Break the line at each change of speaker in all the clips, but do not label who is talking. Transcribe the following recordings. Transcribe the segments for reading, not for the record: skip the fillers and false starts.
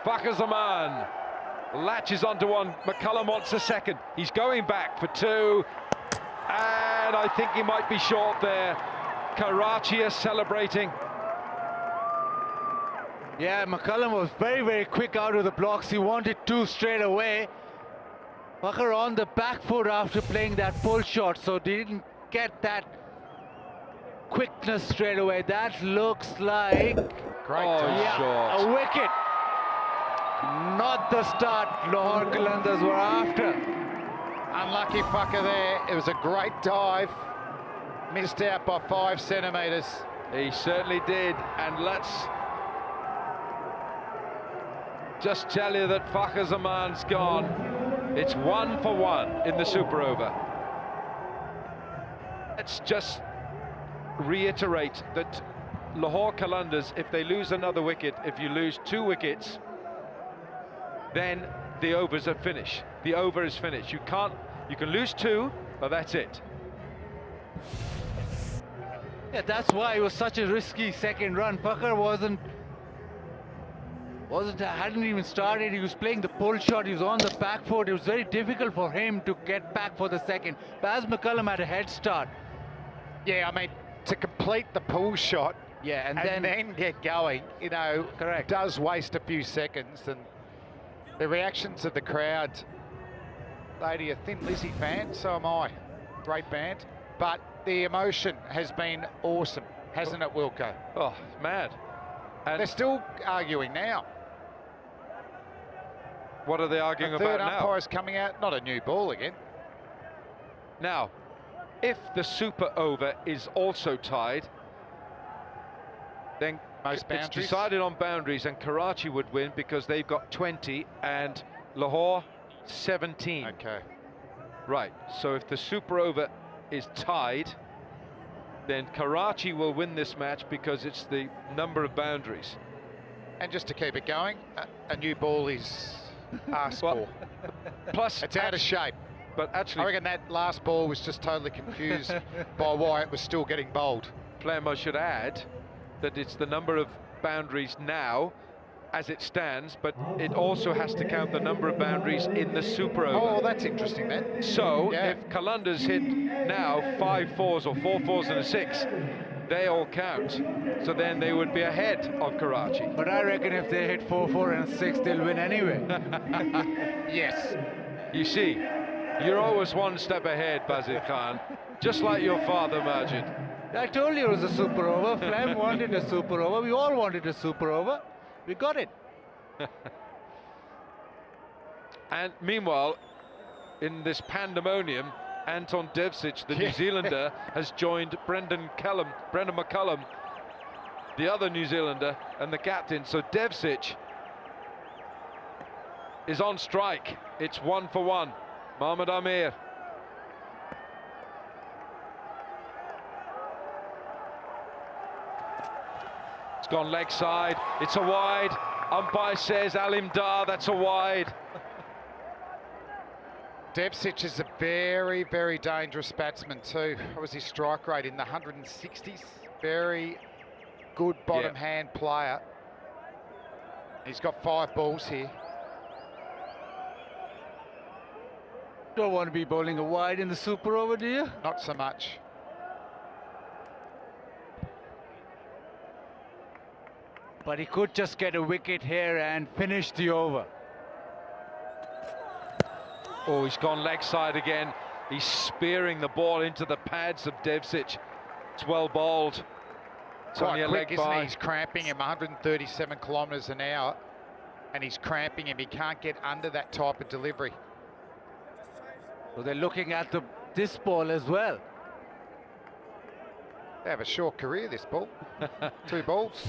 Fakhar Zaman latches onto one. McCullum wants a second. He's going back for two. And I think he might be short there. Karachi is celebrating.
Yeah, McCullum was very, very quick out of the blocks. He wanted two straight away. Fakhar on the back foot after playing that pull shot, so they didn't get that quickness straight away. That looks like
Great shot.
a wicket. Not the start Lahore Qalandars were after.
Unlucky Fakhar there. It was a great dive. Missed out by 5 centimetres.
He certainly did. And let's just tell you that Fakhar Zaman's gone. It's 1 for 1 in the super over. Let's just reiterate that Lahore Qalandars, if they lose another wicket, if you lose 2 wickets, then the overs are finished. The over is finished. You can lose 2, but that's it.
Yeah, that's why it was such a risky second run. Fakhar hadn't even started. He was playing the pull shot. He was on the back foot. It was very difficult for him to get back for the second. Baz McCullum had a head start.
Yeah, I mean, to complete the pull shot,
yeah, and
then get going, you know,
correct,
does waste a few seconds. And the reactions of the crowd, lady, a Thin Lizzy fan, so am I. Great band. But the emotion has been awesome, hasn't it, Wilco?
Oh, mad. And
they're still arguing now.
What are they arguing
the
about
third
now?
umpire's coming out, not a new ball again.
Now, if the super over is also tied, then it's decided on boundaries, and Karachi would win because they've got 20 and Lahore 17.
Okay.
Right, so if the super over is tied, then Karachi will win this match because it's the number of boundaries.
And just to keep it going, a new ball is asked for.
Plus,
it's out of shape.
But actually,
I reckon that last ball was just totally confused by why it was still getting bowled.
Flem, I should add that it's the number of boundaries now as it stands, but it also has to count the number of boundaries in the super over.
Oh, that's interesting then.
So if Qalandars hit now 5 4s or 4 4s and a 6, they all count. So then they would be ahead of Karachi.
But I reckon if they hit 4 4 and a 6, they'll win anyway.
Yes.
You see, you're always one step ahead, Bazir Khan, just like your father, Majid.
I told you it was a super over. Flem wanted a super over. We all wanted a super over. We got it.
And meanwhile, in this pandemonium, Anton Devcic, the New Zealander, has joined Brendan McCullum, the other New Zealander, and the captain. So Devcic is on strike. It's 1 for 1. Mohammad Amir. It's gone leg side. It's a wide. Umpire says Alim Dar, that's a wide.
Devcic is a very, very dangerous batsman too. What was his strike rate in the 160s? Very good bottom hand player. He's got 5 balls here.
Don't want to be bowling a wide in the super over, do you?
Not so much.
But he could just get a wicket here and finish the over.
Oh, he's gone leg side again. He's spearing the ball into the pads of Devcic. It's well bowled. It's
Quite
only a
quick,
leg
isn't
by.
he? He's cramping him 137 kilometres an hour, and he's cramping him. He can't get under that type of delivery.
So they're looking at this ball as well.
They have a short career, this ball. 2 balls.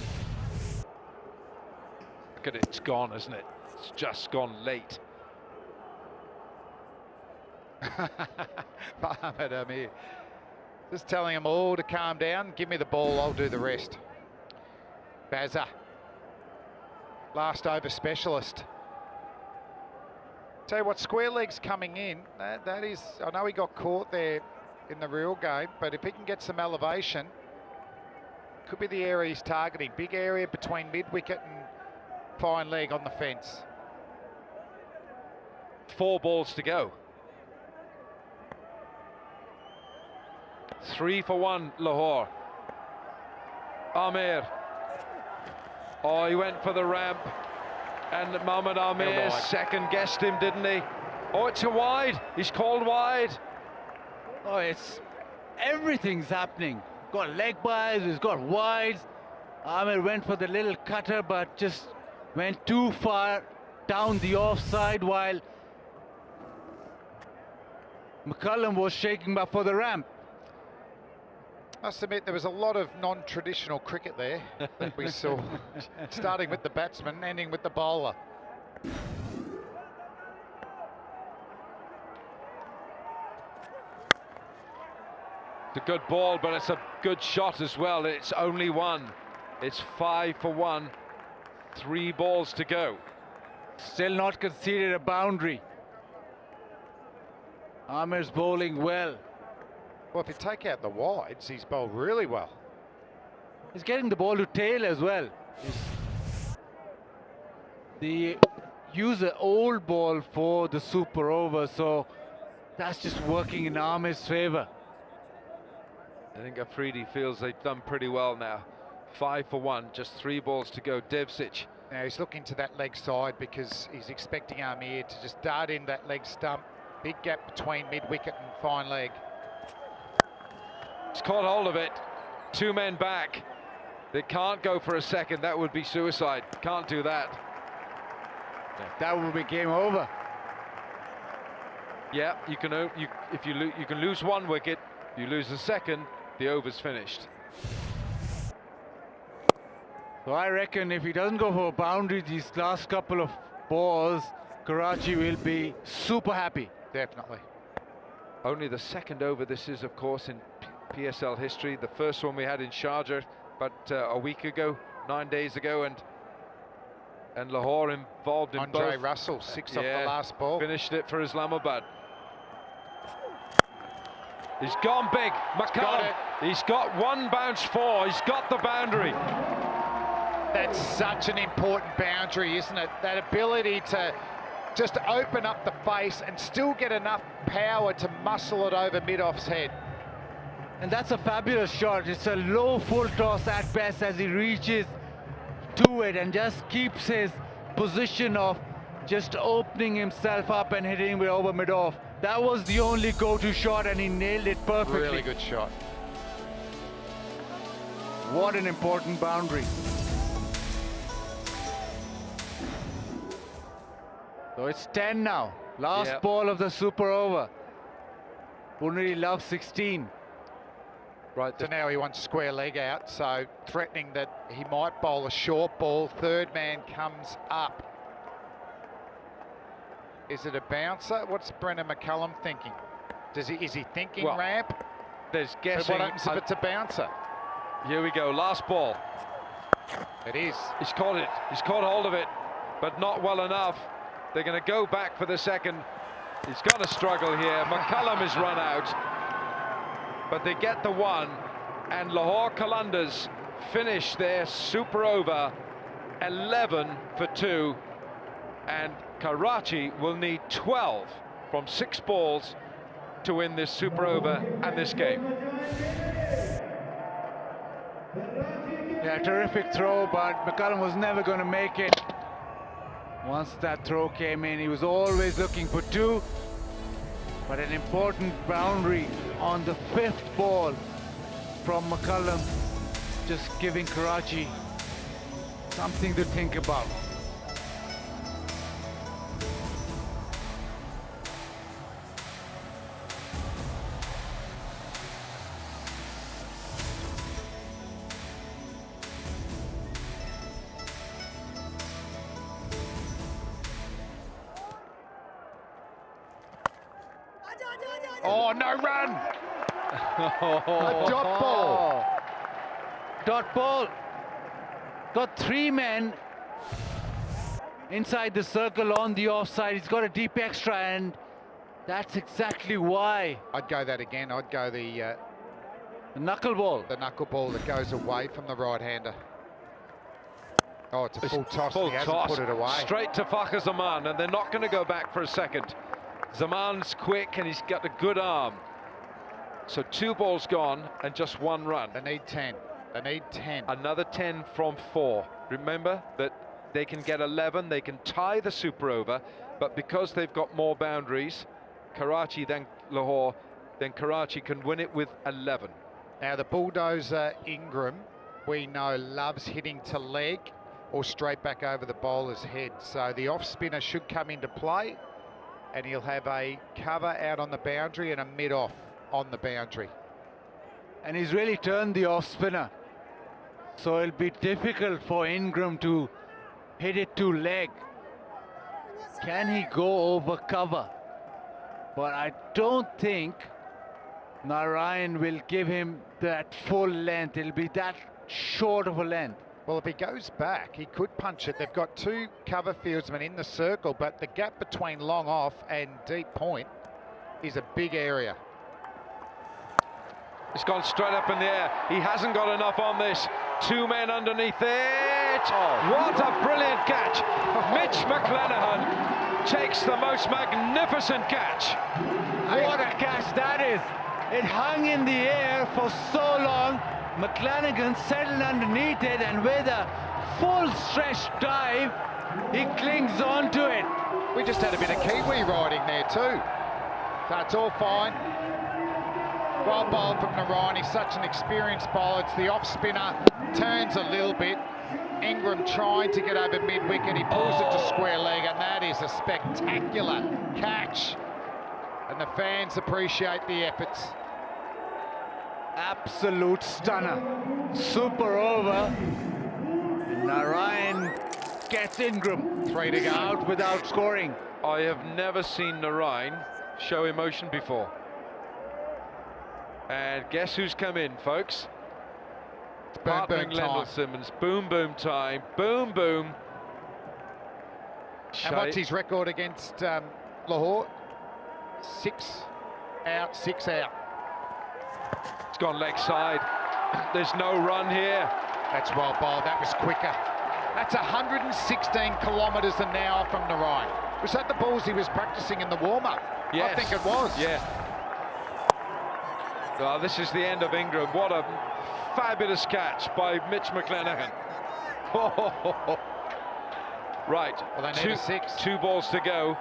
Look at it, it's gone, isn't it? It's just gone late.
Mohammad Amir. Just telling them all to calm down. Give me the ball, I'll do the rest. Bazza. Last over specialist. Tell you what, square legs coming in. That is, I know he got caught there in the real game, but if he can get some elevation, could be the area he's targeting. Big area between mid-wicket and fine leg on the fence.
4 balls to go. 3 for 1, Lahore. Amir. Oh, he went for the ramp. And Mohamed Amir second guessed him, didn't he? Oh, it's a wide. He's called wide.
Oh, it's everything's happening. Got leg byes, he's got wides. Amir went for the little cutter, but just went too far down the offside, while McCullum was shaking back for the ramp.
I must admit, there was a lot of non-traditional cricket there that we saw, starting with the batsman, ending with the bowler.
It's a good ball, but it's a good shot as well. It's only 1. It's 5 for 1. 3 balls to go.
Still not conceded a boundary. Amir's bowling well.
Well, if you take out the wides, he's bowled really well.
He's getting the ball to tail as well. They use an old ball for the super over, so that's just working in Amir's favour.
I think Afridi feels they've done pretty well now. 5 for 1, just 3 balls to go. Devsic.
Now he's looking to that leg side because he's expecting Amir to just dart in that leg stump. Big gap between mid-wicket and fine leg.
He's caught hold of it. 2 men back. They can't go for a second. That would be suicide. Can't do that.
That would be game over.
Yeah, you can you can lose 1 wicket. You lose the second, the over's finished.
So I reckon if he doesn't go for a boundary these last couple of balls, Karachi will be super happy.
Definitely.
Only the second over this is, of course, in PSL history. The first one we had in Sharjah, but a week ago, 9 days ago, and Lahore involved in both.
Andre Russell, 6 off the last ball.
Finished it for Islamabad. He's gone big. McCullum. He's got 1 bounce 4. He's got the boundary.
That's such an important boundary, isn't it? That ability to just open up the face and still get enough power to muscle it over mid-off's head.
And that's a fabulous shot. It's a low full toss at best as he reaches to it and just keeps his position of just opening himself up and hitting it over mid-off. That was the only go-to shot and he nailed it perfectly.
Really good shot.
What an important boundary. So it's 10 now. Last ball of the super over. Wouldn't really love 16.
Right, so now he wants square leg out, so threatening that he might bowl a short ball. Third man comes up. Is it a bouncer? What's Brendan McCullum thinking? Is he thinking ramp?
There's guessing.
But what happens if it's a bouncer?
Here we go, last ball.
It is.
He's caught it. He's caught hold of it, but not well enough. They're going to go back for the second. He's got to struggle here. McCullum is run out, but they get the 1, and Lahore Qalandars finish their super over 11 for 2, and Karachi will need 12 from 6 balls to win this super over and this game.
Yeah, terrific throw, but McCullum was never going to make it. Once that throw came in, he was always looking for 2, but an important boundary on the 5th ball from McCullum, just giving Karachi something to think about.
Oh, no run! A dot ball.
Dot ball. Got 3 men inside the circle on the offside. He's got a deep extra, and that's exactly why.
I'd go that again. I'd go the
knuckleball.
The knuckleball that goes away from the right-hander. Oh, it's a full toss.
Full
He hasn't
toss,
put it away.
straight to Fakhar Zaman, and they're not going to go back for a second. Zaman's quick and he's got a good arm. So 2 balls gone and just 1 run.
They need 10. They need 10.
Another 10 from 4. Remember that they can get 11, they can tie the super over, but because they've got more boundaries, Karachi than Lahore, then Karachi can win it with 11.
Now the bulldozer Ingram, we know, loves hitting to leg or straight back over the bowler's head. So the off spinner should come into play, and he'll have a cover out on the boundary and a mid-off on the boundary.
And he's really turned the off spinner. So it'll be difficult for Ingram to hit it to leg. Can he go over cover? But I don't think Narayan will give him that full length. It'll be that short of a length.
Well, if he goes back, he could punch it. They've got 2 cover fieldsmen in the circle, but the gap between long off and deep point is a big area.
It's gone straight up in the air. He hasn't got enough on this. 2 men underneath it. Oh, what a brilliant catch. Mitch McClenaghan takes the most magnificent catch.
What a catch that is. It hung in the air for so long. McClenaghan settled underneath it, and with a full stretch dive, he clings on to it.
We just had a bit of Kiwi riding there too. That's all fine. Well bowled from Narayan. He's such an experienced bowler. It's the off spinner, turns a little bit. Ingram trying to get over mid-wicket. He pulls it to square leg, and that is a spectacular catch. And the fans appreciate the efforts.
Absolute stunner. Super over. Narayan gets Ingram
3 to go.
out without scoring.
I have never seen Narayan show emotion before. And guess who's come in, folks?
It's boom,
Partnering
boom
Lendl
time.
Simmons. Boom, boom time. Boom, boom.
And what's his record against Lahore? 6 out, 6 out.
It's gone leg side. There's no run here.
That's well bowled. That was quicker. That's 116 kilometres an hour from Narayan. Was that the balls he was practicing in the warm-up?
Yes.
I think it was.
Yeah. Oh, this is the end of Ingram. What a fabulous catch by Mitch McClenaghan. Right.
Well, they need a 6.
2 balls to go.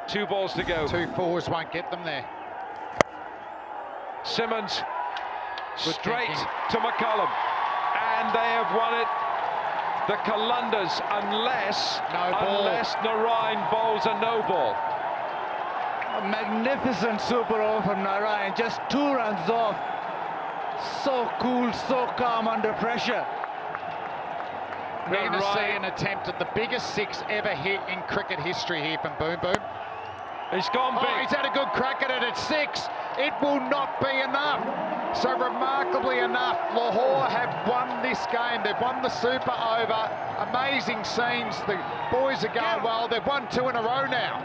2 balls to go.
2 4s won't get them there.
Simmons
Good
straight
thinking.
to McCullum, and they have won it. The Qalandars, unless Narayan bowls a no ball.
A magnificent super over from Narayan. Just 2 runs off. So cool, so calm under pressure.
We're going to see an attempt at the biggest 6 ever hit in cricket history here from Boom Boom.
He's gone big.
Oh, he's had a good crack at it at 6. It will not be enough. So remarkably enough, Lahore have won this game. They've won the super over. Amazing scenes. The boys are going well. They've won 2 in a row now.